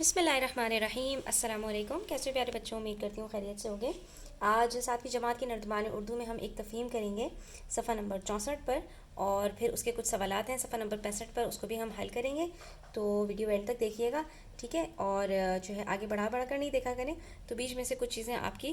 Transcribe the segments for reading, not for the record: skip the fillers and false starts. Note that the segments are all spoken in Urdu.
بسم اللہ الرحمن الرحیم۔ السلام علیکم، کیسے پیارے بچوں، امید کرتی ہوں خیریت سے ہوگے۔ آج ساتویں جماعت کی نردبان اردو میں ہم ایک تفہیم کریں گے صفحہ نمبر 64 پر، اور پھر اس کے کچھ سوالات ہیں صفحہ نمبر 65 پر، اس کو بھی ہم حل کریں گے۔ تو ویڈیو اینڈ تک دیکھیے گا، ٹھیک ہے، اور جو ہے آگے بڑھا کر نہیں دیکھا کریں، تو بیچ میں سے کچھ چیزیں آپ کی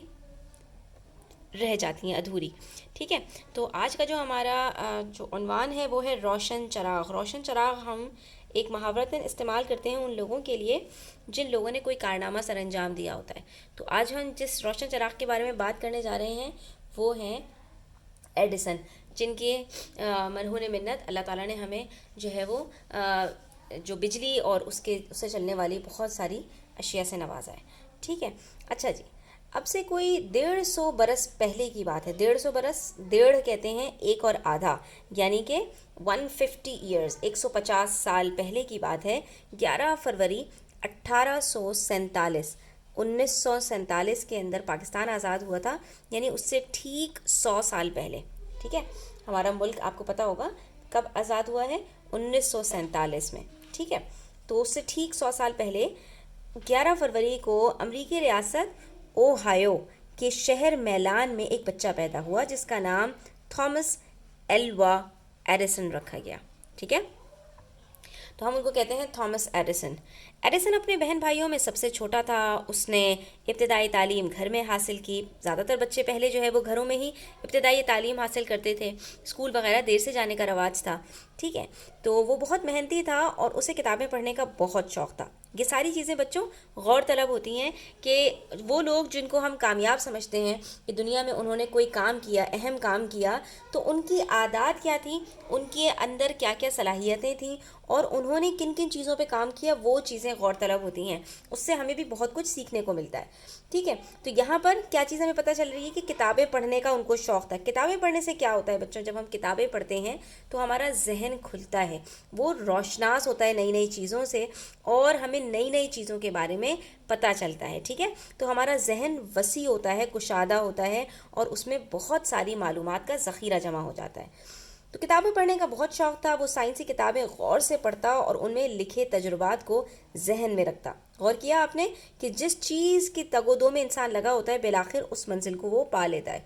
رہ جاتی ہیں ادھوری، ٹھیک ہے۔ تو آج کا جو ہمارا جو عنوان ہے وہ ہے روشن چراغ۔ روشن چراغ ہم ایک محاورتاً استعمال کرتے ہیں ان لوگوں کے لیے جن لوگوں نے کوئی کارنامہ سر انجام دیا ہوتا ہے۔ تو آج ہم جس روشن چراغ کے بارے میں بات کرنے جا رہے ہیں وہ ہیں ایڈیسن، جن کے مرہون منت اللہ تعالیٰ نے ہمیں جو ہے وہ جو بجلی اور اس سے چلنے والی بہت ساری اشیاء سے نوازا ہے، ٹھیک ہے۔ اچھا جی، اب سے کوئی 150 برس پہلے کی بات ہے۔ 150 برس، ڈیڑھ کہتے ہیں ایک اور آدھا، یعنی کہ 150 ایئرز، 150 سال پہلے کی بات ہے۔ 11 فروری 1847، 1947 کے اندر پاکستان آزاد ہوا تھا، یعنی اس سے ٹھیک 100 سال پہلے، ٹھیک ہے۔ ہمارا ملک آپ کو پتہ ہوگا کب آزاد ہوا ہے، 1947 میں، ٹھیک ہے۔ تو اس سے ٹھیک 100 سال پہلے 11 فروری کو امریکی ریاست اوہایو کے شہر میلان میں ایک بچہ پیدا ہوا جس کا نام تھامس ایلوا ایڈیسن رکھا گیا، ٹھیک ہے۔ تو ہم ان کو کہتے ہیں تھامس ایڈیسن۔ ایڈیسن اپنے بہن بھائیوں میں سب سے چھوٹا تھا۔ اس نے ابتدائی تعلیم گھر میں حاصل کی۔ زیادہ تر بچے پہلے جو ہے وہ گھروں میں ہی ابتدائی تعلیم حاصل کرتے تھے، اسکول وغیرہ دیر سے جانے کا رواج تھا، ٹھیک ہے۔ تو وہ بہت محنتی تھا اور اسے کتابیں پڑھنے کا بہت شوق تھا۔ یہ ساری چیزیں بچوں غور طلب ہوتی ہیں کہ وہ لوگ جن کو ہم کامیاب سمجھتے ہیں کہ دنیا میں انہوں نے کوئی کام کیا، اہم کام کیا، تو ان کی عادات کیا تھیں، ان کے اندر کیا کیا صلاحیتیں تھیں، اور انہوں نے کن کن چیزوں پہ کام کیا، وہ چیزیں غور طلب ہوتی ہیں۔ اس سے ہمیں بھی بہت کچھ سیکھنے کو ملتا ہے، ٹھیک ہے۔ تو یہاں پر کیا چیز ہمیں پتہ چل رہی ہے کہ کتابیں پڑھنے کا ان کو شوق تھا۔ کتابیں پڑھنے سے کیا ہوتا ہے بچوں، جب ہم کتابیں پڑھتے ہیں تو ہمارا ذہن کھلتا ہے، وہ روشناس ہوتا ہے نئی نئی چیزوں سے، اور ہمیں نئی نئی چیزوں کے بارے میں پتہ چلتا ہے، ٹھیک ہے۔ تو ہمارا ذہن وسیع ہوتا ہے، کشادہ ہوتا ہے، اور اس میں بہت ساری معلومات کا ذخیرہ جمع ہو جاتا ہے۔ تو کتابیں پڑھنے کا بہت شوق تھا۔ وہ سائنسی کتابیں غور سے پڑھتا اور ان میں لکھے تجربات کو ذہن میں رکھتا۔ غور کیا آپ نے کہ جس چیز کی تگ و دو میں انسان لگا ہوتا ہے بالآخر اس منزل کو وہ پا لیتا ہے۔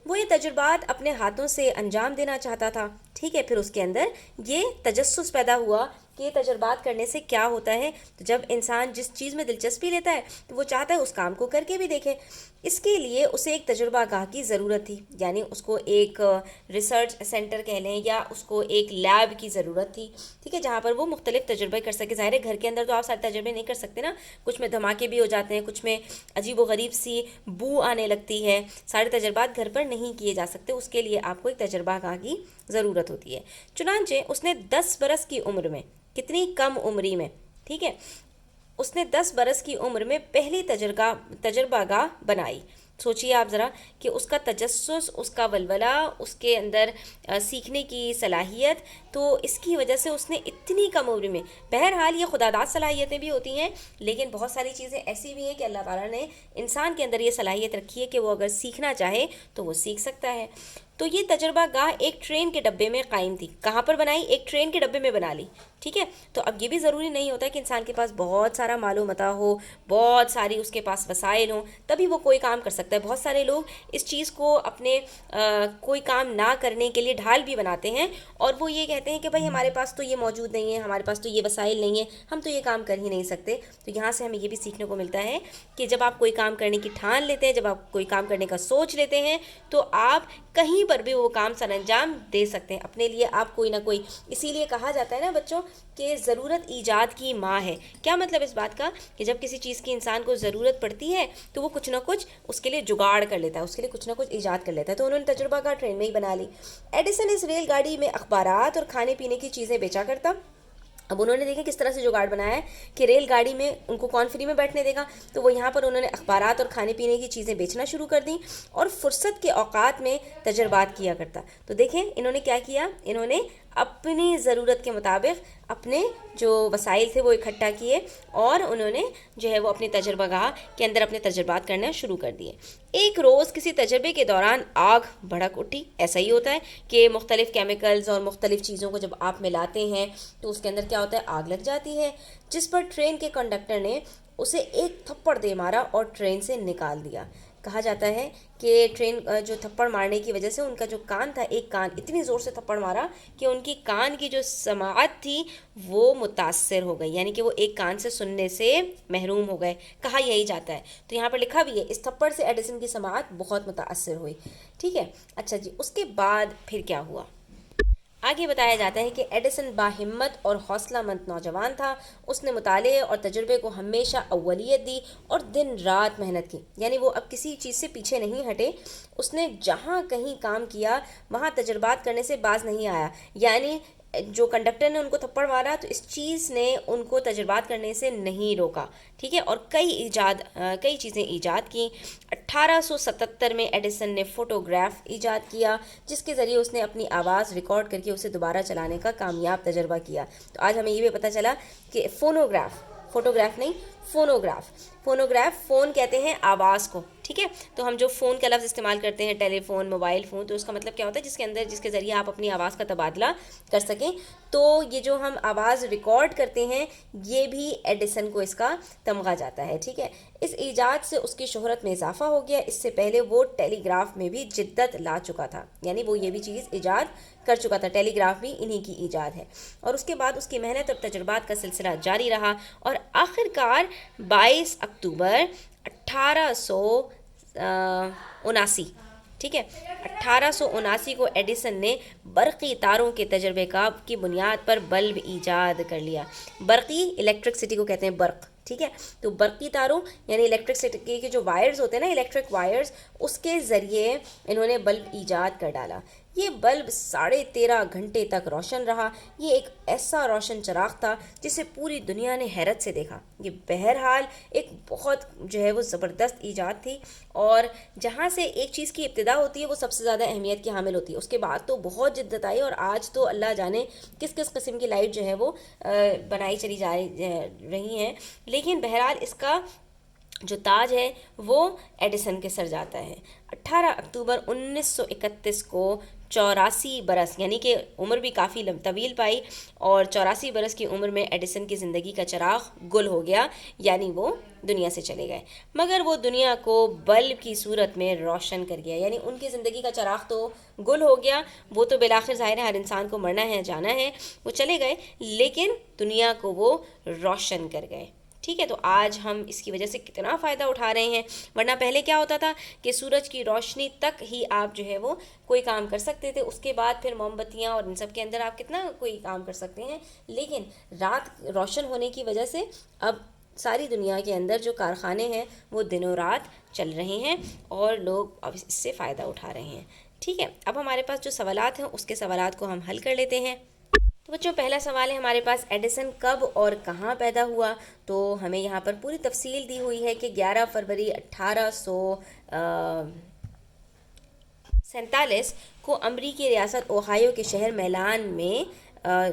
وہ یہ تجربات اپنے ہاتھوں سے انجام دینا چاہتا تھا، ٹھیک ہے۔ پھر اس کے اندر یہ تجسس پیدا ہوا کہ یہ تجربات کرنے سے کیا ہوتا ہے۔ تو جب انسان جس چیز میں دلچسپی لیتا ہے تو وہ چاہتا ہے اس کام کو کر کے بھی دیکھے۔ اس کے لیے اسے ایک تجربہ گاہ کی ضرورت تھی، یعنی اس کو ایک ریسرچ سینٹر کہہ لیں یا اس کو ایک لیب کی ضرورت تھی، ٹھیک ہے، جہاں پر وہ مختلف تجربے کر سکے۔ ظاہر ہے گھر کے اندر تو آپ سارے تجربے نہیں کر سکتے نا، کچھ میں دھماکے بھی ہو جاتے ہیں، کچھ میں عجیب و غریب سی بو آنے لگتی ہے، سارے تجربات گھر پر نہیں کیے جا سکتے، اس کے لیے آپ کو ایک تجربہ گاہ کی ضرورت ہوتی ہے۔ چنانچہ اس نے 10 برس کی عمر میں، کتنی کم عمری میں، ٹھیک ہے، اس نے 10 برس کی عمر میں پہلی تجربہ گاہ بنائی۔ سوچیے آپ ذرا کہ اس کا تجسس، اس کا ولولہ، اس کے اندر سیکھنے کی صلاحیت، تو اس کی وجہ سے اس نے اتنی کم عمر میں، بہرحال یہ خداداد صلاحیتیں بھی ہوتی ہیں، لیکن بہت ساری چیزیں ایسی بھی ہیں کہ اللہ تعالیٰ نے انسان کے اندر یہ صلاحیت رکھی ہے کہ وہ اگر سیکھنا چاہے تو وہ سیکھ سکتا ہے۔ تو یہ تجربہ گاہ ایک ٹرین کے ڈبے میں قائم تھی۔ کہاں پر بنائی؟ ایک ٹرین کے ڈبے میں بنا لی، ٹھیک ہے۔ تو اب یہ بھی ضروری نہیں ہوتا کہ انسان کے پاس بہت سارا مال و متاع ہو، بہت ساری اس کے پاس وسائل ہوں، تبھی وہ کوئی کام کر سکتا ہے۔ بہت سارے لوگ اس چیز کو اپنے کوئی کام نہ کرنے کے لیے ڈھال بھی بناتے ہیں، اور وہ یہ کہتے ہیں کہ بھائی ہمارے پاس تو یہ موجود نہیں ہے، ہمارے پاس تو یہ وسائل نہیں ہے، ہم تو یہ کام کر ہی نہیں سکتے۔ تو یہاں سے ہمیں یہ بھی سیکھنے کو ملتا ہے کہ جب آپ کوئی کام کرنے کی ٹھان لیتے ہیں، جب آپ کوئی کام کرنے کا سوچ لیتے ہیں، تو آپ کہیں پر بھی وہ کام سر انجام دے سکتے ہیں اپنے لیے۔ آپ کوئی نہ کوئی، اسی لیے کہا جاتا ہے نا بچوں کہ ضرورت ایجاد کی ماں ہے۔ کیا مطلب اس بات کا؟ کہ جب کسی چیز کی انسان کو ضرورت پڑتی ہے تو وہ کچھ نہ کچھ اس کے لیے جگاڑ کر لیتا ہے، اس کے لیے کچھ نہ کچھ ایجاد کر لیتا ہے۔ تو انہوں نے تجربہ کا ٹرین میں ہی بنا لی۔ ایڈیسن اس ریل گاڑی میں اخبارات اور کھانے پینے کی چیزیں بیچا کرتا۔ اب انہوں نے دیکھا کس طرح سے جگاڑ بنایا ہے کہ ریل گاڑی میں ان کو کون فری میں بیٹھنے دے گا، تو وہ یہاں پر انہوں نے اخبارات اور کھانے پینے کی چیزیں بیچنا شروع کر دیں، اور فرصت کے اوقات میں تجربات کیا کرتا۔ تو دیکھیں انہوں نے کیا کیا، انہوں نے اپنی ضرورت کے مطابق اپنے جو وسائل تھے وہ اکٹھا کیے اور انہوں نے جو ہے وہ اپنے تجربہ گاہ کے اندر اپنے تجربات کرنا شروع کر دیے۔ ایک روز کسی تجربے کے دوران آگ بھڑک اٹھی۔ ایسا ہی ہوتا ہے کہ مختلف کیمیکلز اور مختلف چیزوں کو جب آپ ملاتے ہیں تو اس کے اندر کیا ہوتا ہے، آگ لگ جاتی ہے، جس پر ٹرین کے کنڈکٹر نے اسے ایک تھپڑ دے مارا اور ٹرین سے نکال دیا۔ کہا جاتا ہے کہ ٹرین جو تھپڑ مارنے کی وجہ سے ان کا جو کان تھا، ایک کان اتنی زور سے تھپڑ مارا کہ ان کی کان کی جو سماعت تھی وہ متاثر ہو گئی، یعنی کہ وہ ایک کان سے سننے سے محروم ہو گئے، کہا یہی جاتا ہے۔ تو یہاں پر لکھا بھی ہے اس تھپڑ سے ایڈیسن کی سماعت بہت متاثر ہوئی، ٹھیک ہے۔ اچھا جی، اس کے بعد پھر کیا ہوا؟ آگے بتایا جاتا ہے کہ ایڈیسن باہمت اور حوصلہ مند نوجوان تھا۔ اس نے مطالعے اور تجربے کو ہمیشہ اولویت دی اور دن رات محنت کی، یعنی وہ اب کسی چیز سے پیچھے نہیں ہٹے۔ اس نے جہاں کہیں کام کیا وہاں تجربات کرنے سے باز نہیں آیا، یعنی جو کنڈکٹر نے ان کو تھپڑ مارا تو اس چیز نے ان کو تجربات کرنے سے نہیں روکا، ٹھیک ہے، اور کئی چیزیں ایجاد کیں۔ 1877 میں ایڈیسن نے فوٹوگراف ایجاد کیا، جس کے ذریعے اس نے اپنی آواز ریکارڈ کر کے اسے دوبارہ چلانے کا کامیاب تجربہ کیا۔ تو آج ہمیں یہ بھی پتہ چلا کہ فوٹوگراف نہیں، فونوگراف، فون کہتے ہیں آواز کو، ٹھیک ہے۔ تو ہم جو فون کا لفظ استعمال کرتے ہیں، ٹیلی فون، موبائل فون، تو اس کا مطلب کیا ہوتا ہے، جس کے ذریعے آپ اپنی آواز کا تبادلہ کر سکیں۔ تو یہ جو ہم آواز ریکارڈ کرتے ہیں یہ بھی ایڈیسن کو اس کا تمغہ جاتا ہے، ٹھیک ہے۔ اس ایجاد سے اس کی شہرت میں اضافہ ہو گیا۔ اس سے پہلے وہ ٹیلی گراف میں بھی جدت لا چکا تھا، یعنی وہ یہ بھی چیز ایجاد کر چکا تھا، ٹیلی گراف بھی انہی کی ایجاد ہے۔ اور اس کے بعد اس کی محنت اور تجربات کا سلسلہ جاری رہا اور آخر کار 22 اکتوبر 1879، ٹھیک ہے، 1879 کو ایڈیسن نے برقی تاروں کے تجربے کی بنیاد پر بلب ایجاد کر لیا۔ برقی، الیکٹرکسٹی کو کہتے ہیں برق، ٹھیک ہے۔ تو برقی تاروں یعنی الیکٹرکسٹی کے جو وائرز ہوتے ہیں نا، الیکٹرک وائرز، اس کے ذریعے انہوں نے بلب ایجاد کر ڈالا۔ یہ بلب 13.5 گھنٹے تک روشن رہا۔ یہ ایک ایسا روشن چراغ تھا جسے پوری دنیا نے حیرت سے دیکھا۔ یہ بہرحال ایک بہت جو ہے وہ زبردست ایجاد تھی، اور جہاں سے ایک چیز کی ابتدا ہوتی ہے وہ سب سے زیادہ اہمیت کی حامل ہوتی ہے۔ اس کے بعد تو بہت جدت آئی، اور آج تو اللہ جانے کس کس قسم کی لائٹ جو ہے وہ بنائی چلی جا رہی ہیں، لیکن بہرحال اس کا جو تاج ہے وہ ایڈیسن کے سر جاتا ہے۔ 18 اکتوبر 1931 کو 84 برس، یعنی کہ عمر بھی کافی طویل پائی، اور 84 برس کی عمر میں ایڈیسن کی زندگی کا چراغ گل ہو گیا، یعنی وہ دنیا سے چلے گئے، مگر وہ دنیا کو بلب کی صورت میں روشن کر گیا، یعنی ان کی زندگی کا چراغ تو گل ہو گیا، وہ تو بالآخر ظاہر ہے ہر انسان کو مرنا ہے، جانا ہے، وہ چلے گئے، لیکن دنیا کو وہ روشن کر گئے، ٹھیک ہے۔ تو آج ہم اس کی وجہ سے کتنا فائدہ اٹھا رہے ہیں، ورنہ پہلے کیا ہوتا تھا کہ سورج کی روشنی تک ہی آپ جو ہے وہ کوئی کام کر سکتے تھے، اس کے بعد پھر موم بتیاں اور ان سب کے اندر آپ کتنا کوئی کام کر سکتے ہیں، لیکن رات روشن ہونے کی وجہ سے اب ساری دنیا کے اندر جو کارخانے ہیں وہ دنوں رات چل رہے ہیں، اور لوگ اب اس سے فائدہ اٹھا رہے ہیں، ٹھیک ہے۔ اب ہمارے پاس جو سوالات ہیں اس کے سوالات کو ہم حل کر لیتے ہیں۔ تو بچوں، پہلا سوال ہے ہمارے پاس، ایڈیسن کب اور کہاں پیدا ہوا؟ تو ہمیں یہاں پر پوری تفصیل دی ہوئی ہے کہ 11 فروری 1847 کو امریکی ریاست اوہایو کے شہر میلان میں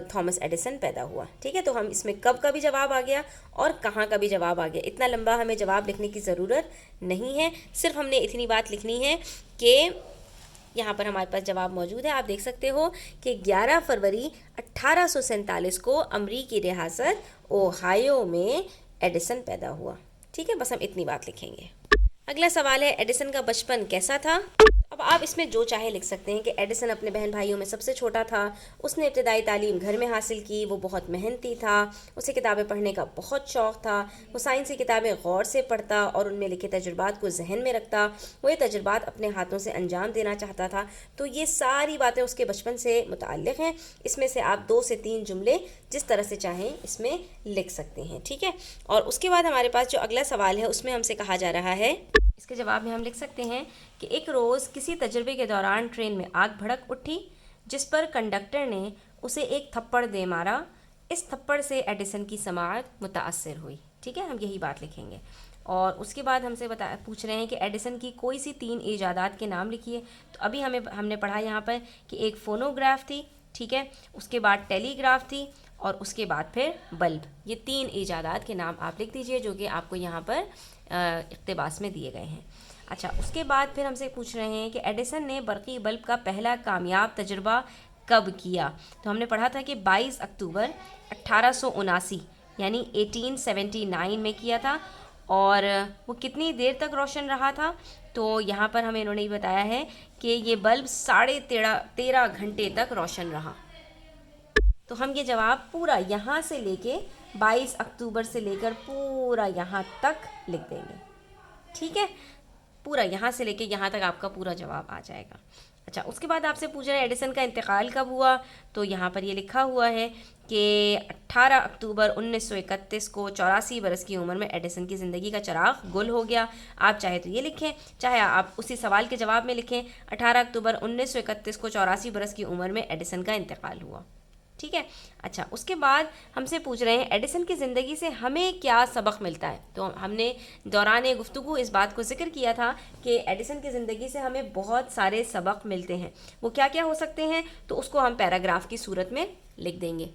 تھامس ایڈیسن پیدا ہوا، ٹھیک ہے۔ تو ہم اس میں کب کا بھی جواب آ گیا اور کہاں کا بھی جواب آ گیا، اتنا لمبا ہمیں جواب لکھنے کی ضرورت نہیں ہے، صرف ہم نے اتنی بات لکھنی ہے کہ یہاں پر ہمارے پاس جواب موجود ہے، آپ دیکھ سکتے ہو کہ 11 فروری 1847 کو امریکی ریاست اوہایو میں ایڈیسن پیدا ہوا، ٹھیک ہے، بس ہم اتنی بات لکھیں گے۔ اگلا سوال ہے، ایڈیسن کا بچپن کیسا تھا؟ اب آپ اس میں جو چاہے لکھ سکتے ہیں کہ ایڈیسن اپنے بہن بھائیوں میں سب سے چھوٹا تھا، اس نے ابتدائی تعلیم گھر میں حاصل کی، وہ بہت محنتی تھا، اسے کتابیں پڑھنے کا بہت شوق تھا، وہ سائنسی کتابیں غور سے پڑھتا اور ان میں لکھے تجربات کو ذہن میں رکھتا، وہ یہ تجربات اپنے ہاتھوں سے انجام دینا چاہتا تھا۔ تو یہ ساری باتیں اس کے بچپن سے متعلق ہیں، اس میں سے آپ 2 سے 3 جملے جس طرح سے چاہیں اس میں لکھ سکتے ہیں، ٹھیک ہے۔ اور اس کے بعد ہمارے پاس جو اگلا سوال ہے اس میں ہم سے کہا جا رہا ہے، اس کے جواب میں ہم لکھ سکتے ہیں کہ ایک روز کسی تجربے کے دوران ٹرین میں آگ بھڑک اٹھی، جس پر کنڈکٹر نے اسے ایک تھپڑ دے مارا، اس تھپڑ سے ایڈیسن کی سماعت متاثر ہوئی، ٹھیک ہے، ہم یہی بات لکھیں گے۔ اور اس کے بعد ہم سے پوچھ رہے ہیں کہ ایڈیسن کی کوئی سی 3 ایجادات کے نام لکھیے۔ تو ابھی ہم نے پڑھا یہاں پر کہ ایک فونوگراف تھی، ٹھیک ہے. اس کے بعد ٹیلی گراف تھی اور اس کے بعد پھر بلب. یہ 3 ایجادات کے نام آپ لکھ دیجئے جو کہ آپ کو یہاں پر اقتباس میں دیے گئے ہیں. اچھا اس کے بعد پھر ہم سے پوچھ رہے ہیں کہ ایڈیسن نے برقی بلب کا پہلا کامیاب تجربہ کب کیا؟ تو ہم نے پڑھا تھا کہ 22 اکتوبر 1879 یعنی 1879 میں کیا تھا. اور وہ کتنی دیر تک روشن رہا تھا؟ تو یہاں پر ہمیں انہوں نے یہ بتایا ہے کہ یہ بلب 13.5 گھنٹے تک روشن رہا. تو ہم یہ جواب پورا یہاں سے لے کے 22 اکتوبر سے لے کر پورا یہاں تک لکھ دیں گے. ٹھیک ہے، پورا یہاں سے لے کے یہاں تک آپ کا پورا جواب آ جائے گا. اچھا اس کے بعد آپ سے پوچھ رہے ہیں ایڈیسن کا انتقال کب ہوا؟ تو یہاں پر یہ لکھا ہوا ہے کہ 18 اکتوبر 1931 کو 84 برس کی عمر میں ایڈیسن کی زندگی کا چراغ گل ہو گیا. آپ چاہے تو یہ لکھیں، چاہے آپ اسی سوال کے جواب میں لکھیں 18 اکتوبر 1931 کو 84 برس کی عمر میں ایڈیسن کا انتقال ہوا. ٹھیک ہے. اچھا اس کے بعد ہم سے پوچھ رہے ہیں ایڈیسن کی زندگی سے ہمیں کیا سبق ملتا ہے؟ تو ہم نے دوران گفتگو اس بات کو ذکر کیا تھا کہ ایڈیسن کی زندگی سے ہمیں بہت سارے سبق ملتے ہیں. وہ کیا کیا ہو سکتے ہیں؟ تو اس کو ہم پیراگراف کی صورت میں لکھ دیں گے.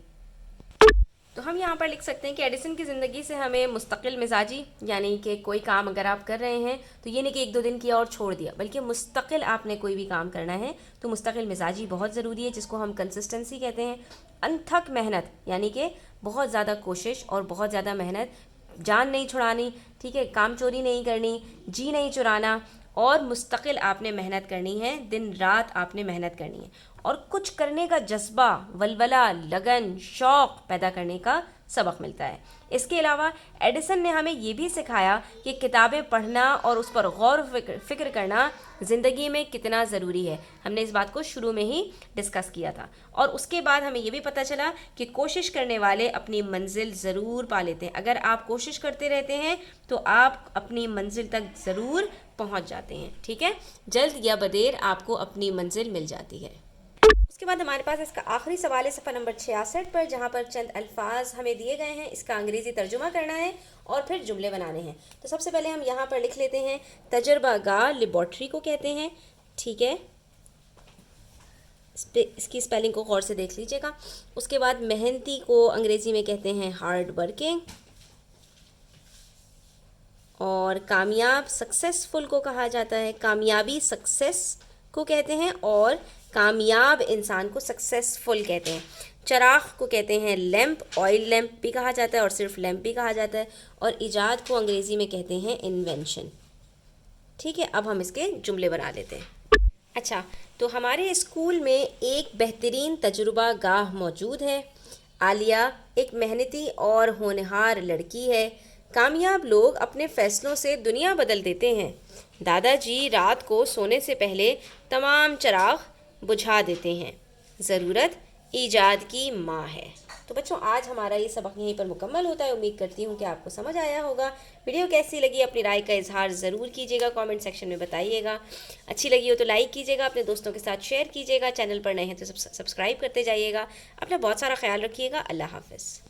تو ہم یہاں پر لکھ سکتے ہیں کہ ایڈیسن کی زندگی سے ہمیں مستقل مزاجی، یعنی کہ کوئی کام اگر آپ کر رہے ہیں تو یہ نہیں کہ 1-2 دن کیا اور چھوڑ دیا، بلکہ مستقل آپ نے کوئی بھی کام کرنا ہے تو مستقل مزاجی بہت ضروری ہے، جس کو ہم کنسسٹنسی کہتے ہیں. انتھک محنت، یعنی کہ بہت زیادہ کوشش اور بہت زیادہ محنت، جان نہیں چھڑانی، ٹھیک ہے، کام چوری نہیں کرنی، جی نہیں چرانا، اور مستقل آپ نے محنت کرنی ہے، دن رات آپ نے محنت کرنی ہے، اور کچھ کرنے کا جذبہ، ولولہ، لگن، شوق پیدا کرنے کا سبق ملتا ہے. اس کے علاوہ ایڈیسن نے ہمیں یہ بھی سکھایا کہ کتابیں پڑھنا اور اس پر غور و فکر کرنا زندگی میں کتنا ضروری ہے. ہم نے اس بات کو شروع میں ہی ڈسکس کیا تھا. اور اس کے بعد ہمیں یہ بھی پتہ چلا کہ کوشش کرنے والے اپنی منزل ضرور پا لیتے ہیں. اگر آپ کوشش کرتے رہتے ہیں تو آپ اپنی منزل تک ضرور پہنچ جاتے ہیں. ٹھیک ہے، جلد یا بدیر آپ کو اپنی منزل مل جاتی ہے. اس کے بعد ہمارے پاس اس کا آخری سوال ہے صفحہ نمبر 66 پر، جہاں پر چند الفاظ ہمیں دیے گئے ہیں. اس کا انگریزی ترجمہ کرنا ہے اور پھر جملے بنانے ہیں. تو سب سے پہلے ہم یہاں پر لکھ لیتے ہیں تجربہ گاہ لیبارٹری کو کہتے ہیں. ٹھیک ہے، اس کی اسپیلنگ کو غور سے دیکھ لیجئے گا. اس کے بعد محنتی کو انگریزی میں کہتے ہیں ہارڈ ورکنگ، اور کامیاب سکسیسفل کو کہا جاتا ہے، کامیابی سکسیس کو کہتے ہیں، اور کامیاب انسان کو سکسیسفل کہتے ہیں. چراغ کو کہتے ہیں لیمپ، آئل لیمپ بھی کہا جاتا ہے اور صرف لیمپ بھی کہا جاتا ہے. اور ایجاد کو انگریزی میں کہتے ہیں انوینشن. ٹھیک ہے، اب ہم اس کے جملے بنا لیتے ہیں. اچھا، تو ہمارے اسکول میں ایک بہترین تجربہ گاہ موجود ہے. عالیہ ایک محنتی اور ہونہار لڑکی ہے. کامیاب لوگ اپنے فیصلوں سے دنیا بدل دیتے ہیں. دادا جی رات کو سونے سے پہلے تمام چراغ بجھا دیتے ہیں. ضرورت ایجاد کی ماں ہے. تو بچوں آج ہمارا یہ سبق یہیں پر مکمل ہوتا ہے. امید کرتی ہوں کہ آپ کو سمجھ آیا ہوگا. ویڈیو کیسی لگی اپنی رائے کا اظہار ضرور کیجیے گا، کامنٹ سیکشن میں بتائیے گا. اچھی لگی ہو تو لائک کیجیے گا، اپنے دوستوں کے ساتھ شیئر کیجیے گا. چینل پر نئے ہیں تو سبسکرائب کرتے جائیے گا. اپنا بہت سارا خیال رکھیے گا. اللہ حافظ.